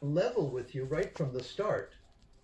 level with you right from the start.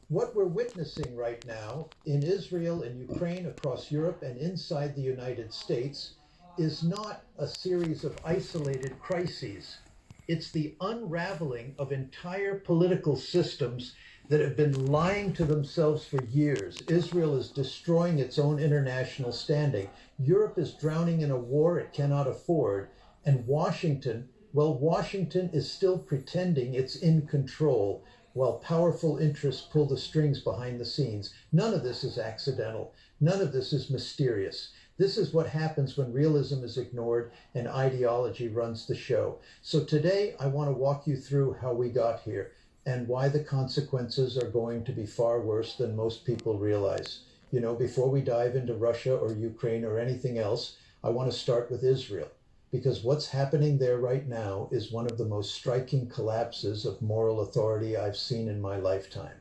What we're witnessing right now in Israel and Ukraine, across Europe, and inside the United States is not a series of isolated crises. It's the unraveling of entire political systems that have been lying to themselves for years. Israel is destroying its own international standing. Europe is drowning in a war it cannot afford. And Washington, well, Washington is still pretending it's in control while powerful interests pull the strings behind the scenes. None of this is accidental. None of this is mysterious. This is what happens when realism is ignored and ideology runs the show. So today, I want to walk you through how we got here and why the consequences are going to be far worse than most people realize. You know, before we dive into Russia or Ukraine or anything else, I want to start with Israel, because what's happening there right now is one of the most striking collapses of moral authority I've seen in my lifetime.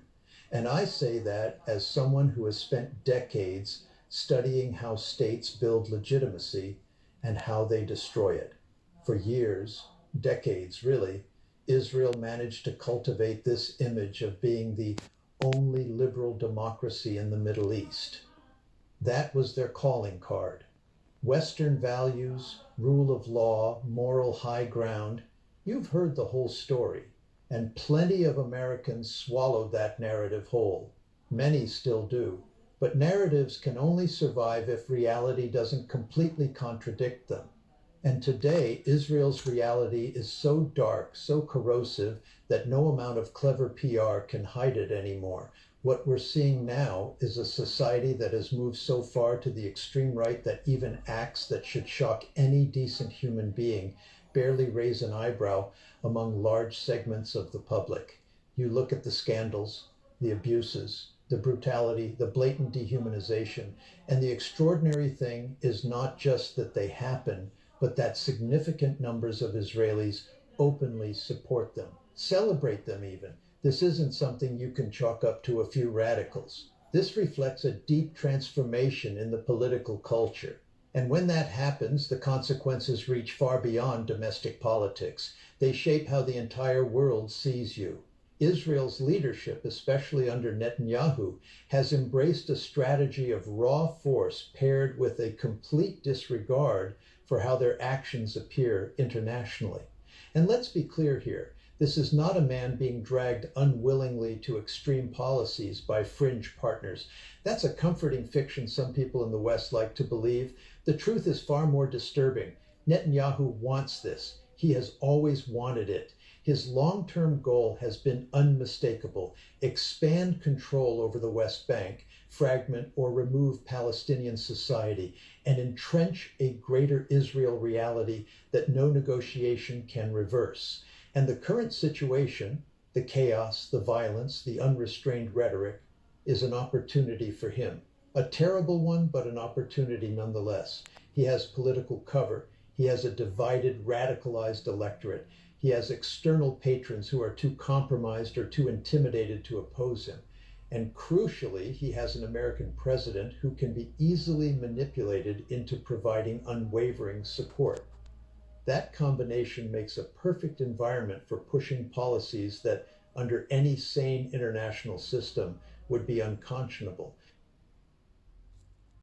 And I say that as someone who has spent decades studying how states build legitimacy and how they destroy it. For years, decades really, Israel managed to cultivate this image of being the only liberal democracy in the Middle East. That was their calling card. Western values, rule of law, moral high ground. You've heard the whole story, and plenty of Americans swallowed that narrative whole. Many still do, but narratives can only survive if reality doesn't completely contradict them. And today, Israel's reality is so dark, so corrosive, that no amount of clever PR can hide it anymore. What we're seeing now is a society that has moved so far to the extreme right that even acts that should shock any decent human being barely raise an eyebrow among large segments of the public. You look at the scandals, the abuses, the brutality, the blatant dehumanization, and the extraordinary thing is not just that they happen, but that significant numbers of Israelis openly support them, celebrate them even. This isn't something you can chalk up to a few radicals. This reflects a deep transformation in the political culture. And when that happens, the consequences reach far beyond domestic politics. They shape how the entire world sees you. Israel's leadership, especially under Netanyahu, has embraced a strategy of raw force paired with a complete disregard for how their actions appear internationally. And let's be clear here. This is not a man being dragged unwillingly to extreme policies by fringe partners. That's a comforting fiction some people in the West like to believe. The truth is far more disturbing. Netanyahu wants this. He has always wanted it. His long-term goal has been unmistakable: expand control over the West Bank, fragment or remove Palestinian society, and entrench a greater Israel reality that no negotiation can reverse. And the current situation, the chaos, the violence, the unrestrained rhetoric, is an opportunity for him. A terrible one, but an opportunity nonetheless. He has political cover. He has a divided, radicalized electorate. He has external patrons who are too compromised or too intimidated to oppose him. And crucially, he has an American president who can be easily manipulated into providing unwavering support. That combination makes a perfect environment for pushing policies that, under any sane international system, would be unconscionable.